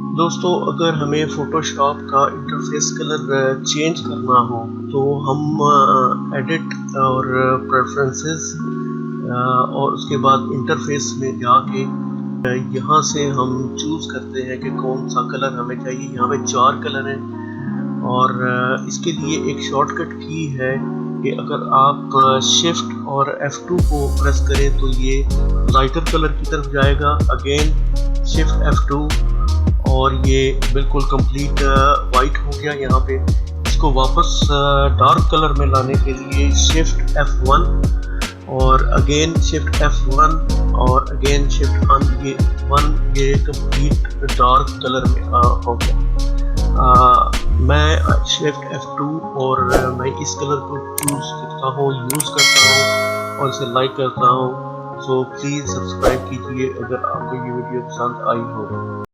दोस्तों, अगर हमें फ़ोटोशॉप का इंटरफ़ेस कलर चेंज करना हो तो हम एडिट और प्रेफ़रेंसेस और उसके बाद इंटरफ़ेस में जाके यहाँ से हम चूज़ करते हैं कि कौन-सा कलर हमें चाहिए। यहाँ पे 4 कलर हैं और इसके लिए एक शॉर्टकट की है कि अगर आप शिफ्ट और F2 को प्रेस करें तो ये लाइटर कलर की तरफ जाएगा। अगेन शिफ्ट F2 और ये बिल्कुल कंप्लीट वाइट हो गया। यहाँ पे इसको वापस डार्क कलर में लाने के लिए शिफ्ट F1 और अगेन शिफ्ट F1 और अगेन शिफ्ट ये कंप्लीट डार्क कलर में हो गया। मैं शिफ्ट F2 और मैं इस कलर को यूज़ करता हूँ और इसे लाइक करता हूँ। सो प्लीज़ सब्सक्राइब कीजिए अगर आपको ये वीडियो पसंद आई हो।